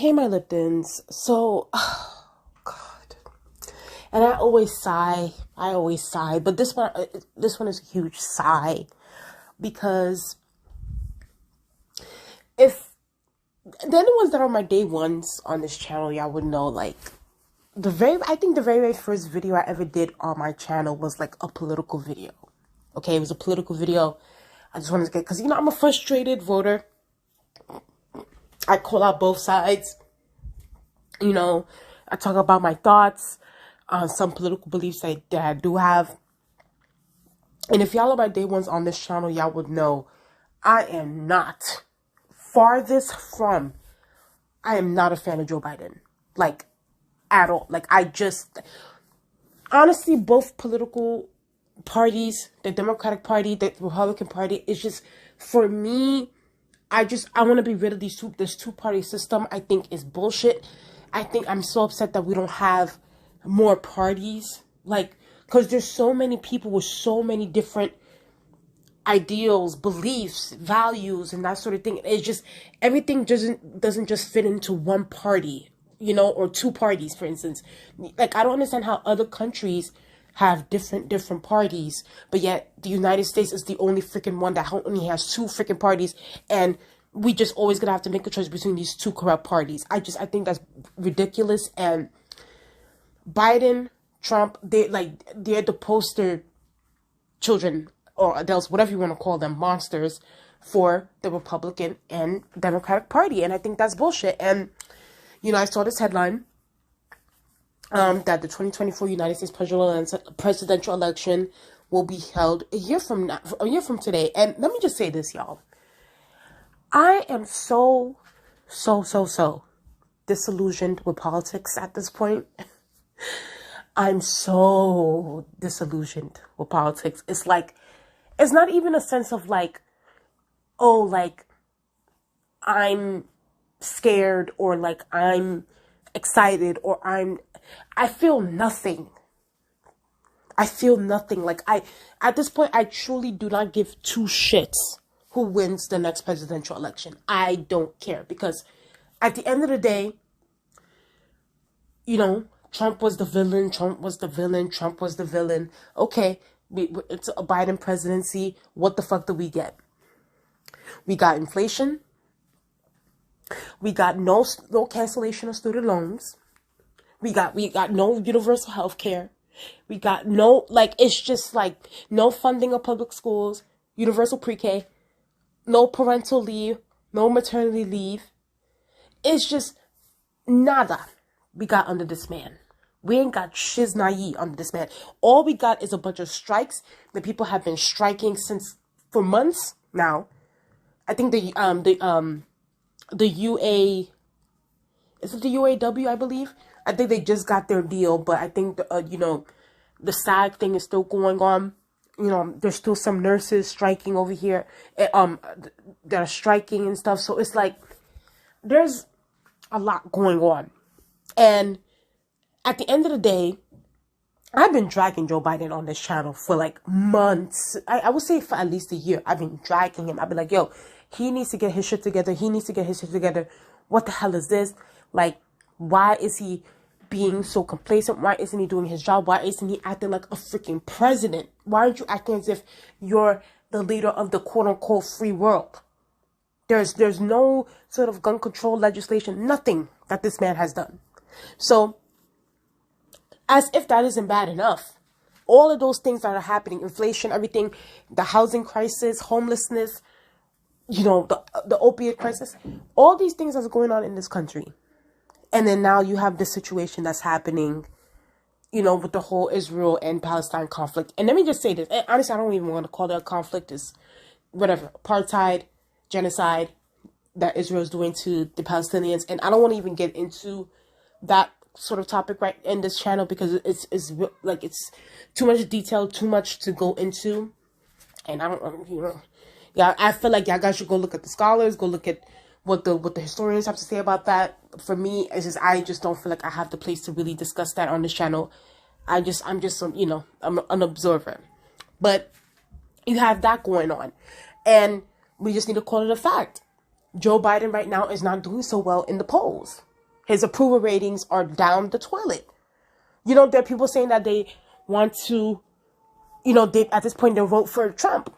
Hey, my Liptons. So, oh, God. And I always sigh. But this one is a huge sigh. Because if the only ones that are my day ones on this channel, y'all would know, like, I think the very first video I ever did on my channel was, like, a political video. Okay, it was a political video. I just wanted to get, because, you know, I'm a frustrated voter. I call out both sides. You know, I talk about my thoughts on some political beliefs that I do have. And if y'all are my day ones on this channel, y'all would know I am not I am not a fan of Joe Biden. Like, at all. Like, honestly, both political parties, the Democratic Party, the Republican Party, it's just, for me, I want to be rid of this two-party system. I think is bullshit. I think I'm so upset that we don't have more parties. Like, because there's so many people with so many different ideals, beliefs, values, and that sort of thing. It's just, everything doesn't just fit into one party, you know, or two parties, for instance. Like, I don't understand how other countries have different parties, but yet the United States is the only freaking one that only has two freaking parties, and we just always gonna have to make a choice between these two corrupt parties. I think that's ridiculous. And Biden, Trump, they're the poster children or adults, whatever you want to call them, monsters for the Republican and Democratic Party, and I think that's bullshit. And you know, I saw this headline that the 2024 United States presidential election will be held a year from today. And let me just say this, y'all. I am so disillusioned with politics at this point. I'm so disillusioned with politics. It's like, it's not even a sense of like, oh, like, I'm scared or like I'm excited or I feel nothing. Like, at this point, I truly do not give two shits who wins the next presidential election. I don't care, because at the end of the day, you know, Trump was the villain. Okay, it's a Biden presidency. What the fuck do we get? We got inflation. We got no cancellation of student loans. We got no universal health care. We got no, like, it's just like no funding of public schools, universal pre-K, no parental leave, no maternity leave. It's just nada we got under this man. We ain't got shiznai under this man. All we got is a bunch of strikes. The people have been striking for months now. I think the UAW, I believe. I think they just got their deal, but I think you know, the SAG thing is still going on. You know, there's still some nurses striking over here, that are striking and stuff. So it's like, there's a lot going on. And at the end of the day, I've been dragging Joe Biden on this channel for like months. I would say for at least a year. I've been dragging him. I've been like, yo, he needs to get his shit together. What the hell is this? Like, why is he being so complacent? Why isn't he doing his job? Why isn't he acting like a freaking president? Why aren't you acting as if you're the leader of the quote-unquote free world? There's no sort of gun control legislation, nothing that this man has done. So, as if that isn't bad enough, all of those things that are happening, inflation, everything, the housing crisis, homelessness, you know, the opiate crisis, all these things that's going on in this country. And then now you have this situation that's happening, you know, with the whole Israel and Palestine conflict. And let me just say this. Honestly, I don't even want to call it a conflict. It's whatever. Apartheid, genocide that Israel is doing to the Palestinians. And I don't want to even get into that sort of topic right in this channel, because it's too much detail, too much to go into. And I don't, you know, yeah, I feel like y'all guys should go look at the scholars, go look at what the historians have to say about that. For me, it's just, I just don't feel like I have the place to really discuss that on this channel. I'm just, you know, I'm an observer. But you have that going on. And we just need to call it a fact. Joe Biden right now is not doing so well in the polls. His approval ratings are down the toilet. You know, there are people saying that they want to, you know, they at this point they'll vote for Trump.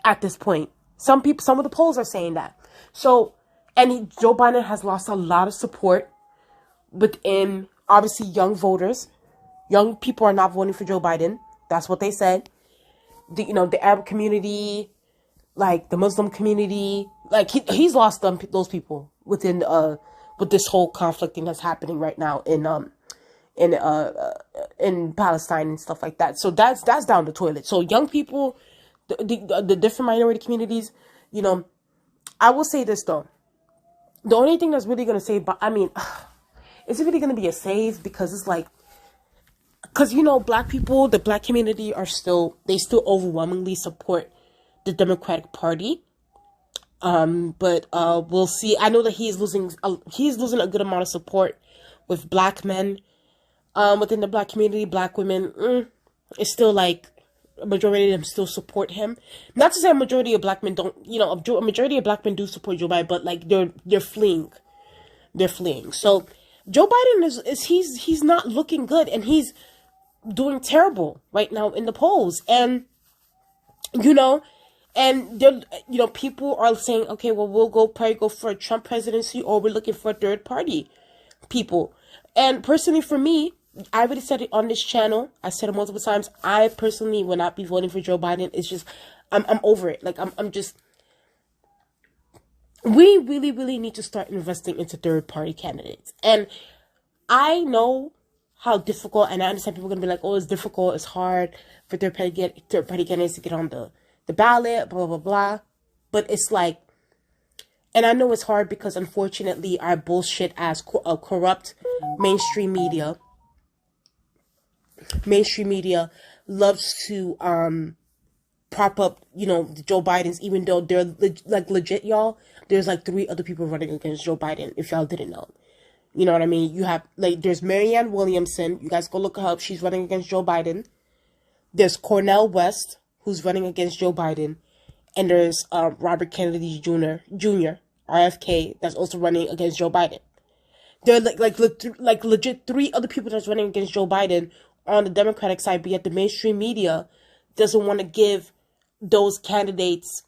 At this point, some of the polls are saying that. So, and Joe Biden has lost a lot of support within, obviously, young voters. Young people are not voting for Joe Biden. That's what they said. The Arab community, like the Muslim community, like he's lost those people within with this whole conflict thing that's happening right now in Palestine and stuff like that. So that's down the toilet. So young people, the different minority communities, you know, I will say this though. The only thing that's really gonna save, but I mean, is it really gonna be a save? Because it's like, because, you know, black people, the black community still overwhelmingly support the Democratic Party. But we'll see. I know that he's losing a good amount of support with black men, within the black community. Black women, it's still like a majority of them still support him. Not to say a majority of black men don't, you know, a majority of black men do support Joe Biden, but like they're fleeing. So Joe Biden he's not looking good, and he's doing terrible right now in the polls. And, you know, and you know, people are saying, okay, well, we'll probably go for a Trump presidency, or we're looking for a third party people. And personally, for me, I already said it on this channel. I said it multiple times. I personally will not be voting for Joe Biden. It's just, I'm over it. Like, I'm just, we really, really need to start investing into third party candidates. And I know how difficult, and I understand people are going to be like, oh, it's difficult, it's hard for third party candidates to get on the ballot, blah, blah, blah. But it's like, and I know it's hard because, unfortunately, our bullshit as corrupt mainstream media loves to prop up, you know, the Joe Bidens, even though they're legit, y'all. There's like 3 other people running against Joe Biden, if y'all didn't know. You know what I mean? You have, like, there's Marianne Williamson. You guys go look her up. She's running against Joe Biden. There's Cornel West, who's running against Joe Biden. And there's Robert Kennedy Jr., RFK, that's also running against Joe Biden. There are like legit 3 other people that's running against Joe Biden on the Democratic side, but yet the mainstream media doesn't want to give those candidates,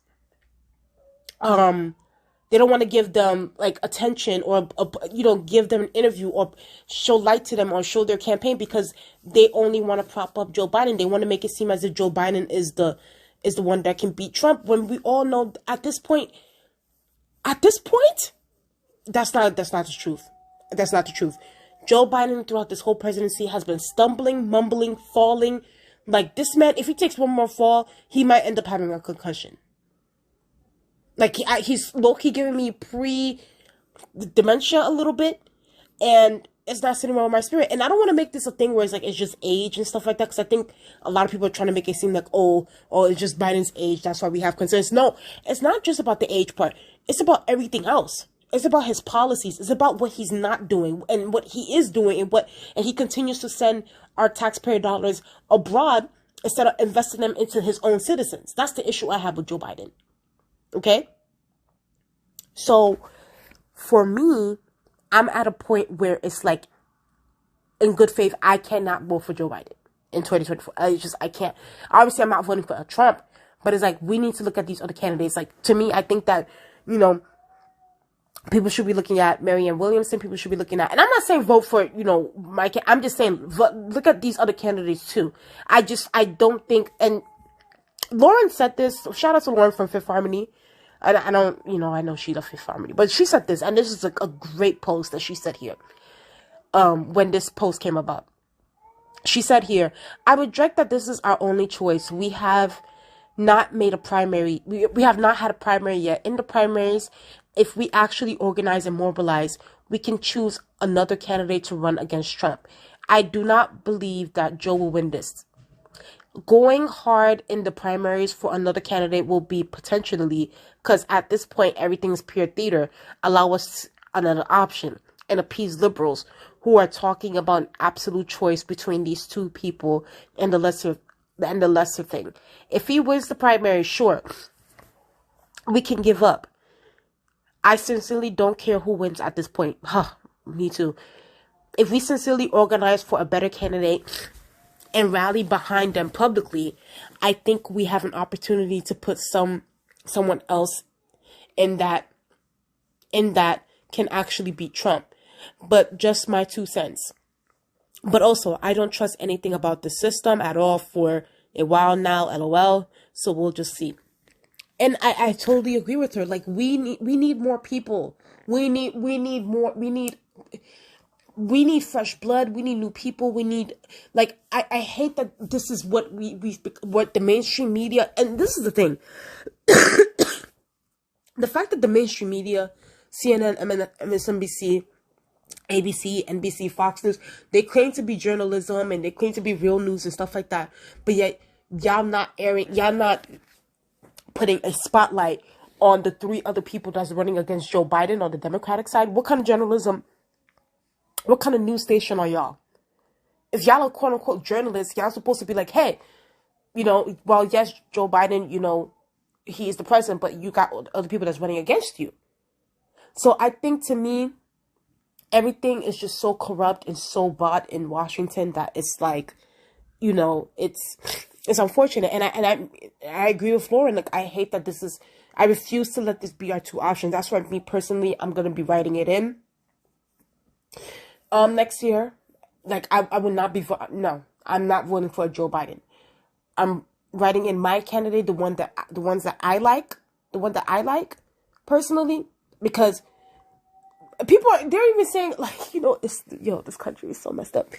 they don't want to give them, like, attention or, you know, give them an interview or show light to them or show their campaign, because they only want to prop up Joe Biden. They want to make it seem as if Joe Biden is the one that can beat Trump, when we all know at this point, that's not the truth. That's not the truth. Joe Biden throughout this whole presidency has been stumbling, mumbling, falling. Like, this man, if he takes one more fall, he might end up having a concussion. Like, he's low-key giving me pre-dementia a little bit, and it's not sitting well with my spirit. And I don't want to make this a thing where it's like, it's just age and stuff like that, because I think a lot of people are trying to make it seem like, oh, it's just Biden's age, that's why we have concerns. No, it's not just about the age part. It's about everything else. It's about his policies. It's about what he's not doing and what he is doing, and he continues to send our taxpayer dollars abroad instead of investing them into his own citizens. That's the issue I have with Joe Biden. Okay? So, for me, I'm at a point where it's like, in good faith, I cannot vote for Joe Biden in 2024. I can't. Obviously, I'm not voting for Trump, but it's like, we need to look at these other candidates. Like, to me, I think that, you know, people should be looking at Marianne Williamson. People should be looking at, and I'm not saying vote for, you know, I'm just saying, look at these other candidates too. I don't think, and Lauren said this, shout out to Lauren from Fifth Harmony. I don't, you know, I know she left Fifth Harmony, but she said this, and this is like a great post that she said here, when this post came about. She said here, I regret that this is our only choice. We have not made a primary. We have not had a primary yet. In the primaries, if we actually organize and mobilize, we can choose another candidate to run against Trump. I do not believe that Joe will win this. Going hard in the primaries for another candidate will be potentially, because at this point, everything is pure theater, allow us another option and appease liberals who are talking about an absolute choice between these two people and the lesser thing. If he wins the primary, sure, we can give up. I sincerely don't care who wins at this point. Me too. If we sincerely organize for a better candidate and rally behind them publicly, I think we have an opportunity to put someone else in that can actually beat Trump. But just my 2 cents. But also, I don't trust anything about the system at all for a while now, LOL. So we'll just see. And I totally agree with her. Like, we need more people. We need fresh blood. We need new people. We need, like, I hate that this is what what the mainstream media, and this is the thing. The fact that the mainstream media, CNN, MSNBC, ABC, NBC, Fox News, they claim to be journalism and they claim to be real news and stuff like that. But yet, y'all not putting a spotlight on the 3 other people that's running against Joe Biden on the Democratic side. What kind of journalism, what kind of news station are y'all? If y'all are quote unquote journalists, y'all supposed to be like, hey, well, yes, Joe Biden, he is the president, but you got other people that's running against you. So I think, to me, everything is just so corrupt and so bought in Washington that it's like, it's unfortunate. And I agree with Lauren. Like, I hate that I refuse to let this be our 2 options. That's why, me personally, I'm going to be writing it in. Next year, like, I would not be, I'm not voting for Joe Biden. I'm writing in my candidate, the one that I like personally, because they're even saying, like, this country is so messed up.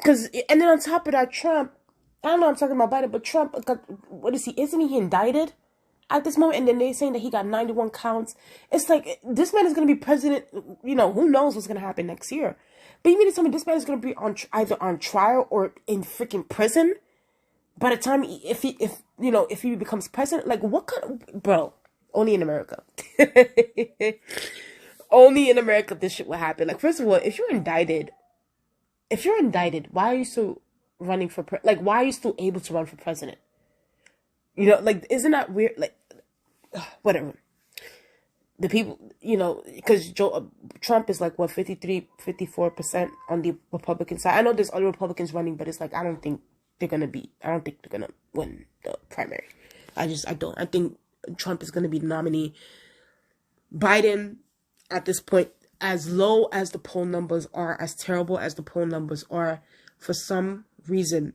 And then on top of that, Trump, I don't know, I'm talking about Biden, but Trump, isn't he indicted at this moment? And then they're saying that he got 91 counts. It's like, this man is going to be president, who knows what's going to happen next year. But you mean to tell me this man is going to be either on trial or in freaking prison by the time, if he becomes president? Like, what kind of, bro, only in America. Only in America this shit will happen. Like, first of all, if you're indicted, why are you still running for why are you still able to run for president? Like, isn't that weird? Like, whatever. The people, because Trump is like, what, 54% on the Republican side. I know there's other Republicans running, but it's like, I don't think they're gonna win the primary. I don't. I think Trump is gonna be the nominee. Biden, at this point, as low as the poll numbers are, as terrible as the poll numbers are, for some reason,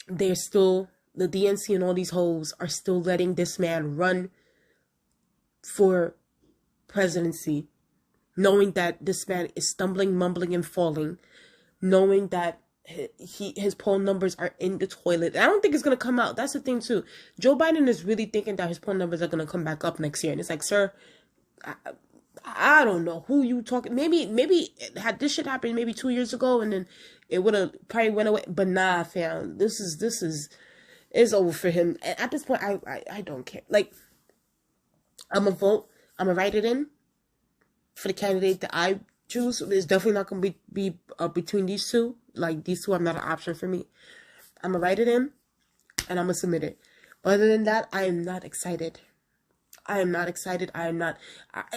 they're still, the DNC and all these hoes are still letting this man run for presidency, knowing that this man is stumbling, mumbling, and falling, knowing that his poll numbers are in the toilet. I don't think it's going to come out. That's the thing, too. Joe Biden is really thinking that his poll numbers are going to come back up next year. And it's like, sir, I don't know who you talking. Maybe had this shit happened maybe 2 years ago, and then it would have probably went away. But nah, fam, this is it's over for him. And at this point, I don't care. Like, I'm gonna vote. I'm gonna write it in for the candidate that I choose. It's definitely not gonna be between these 2. Like, these 2 are not an option for me. I'm gonna write it in, and I'm gonna submit it. But other than that, I am not excited. I am not excited.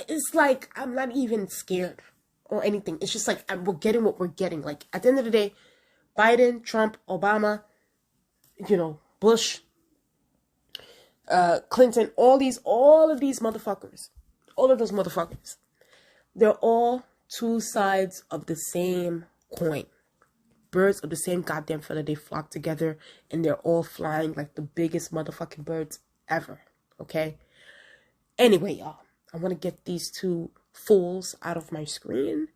It's like, I'm not even scared or anything. It's just like, we're getting what we're getting. Like, at the end of the day, Biden, Trump, Obama, Bush, Clinton, all of these motherfuckers, all of those motherfuckers, they're all 2 sides of the same coin. Birds of the same goddamn feather. They flock together and they're all flying like the biggest motherfucking birds ever. Okay? Anyway, y'all, I want to get these 2 fools out of my screen.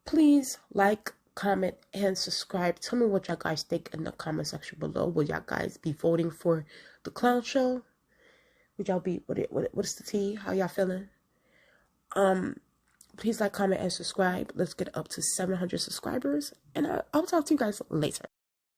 Please like, comment, and subscribe. Tell me what y'all guys think in the comment section below. Will y'all guys be voting for the clown show? Would y'all be, what is the tea? How y'all feeling? Please like, comment, and subscribe. Let's get up to 700 subscribers. And I'll talk to you guys later.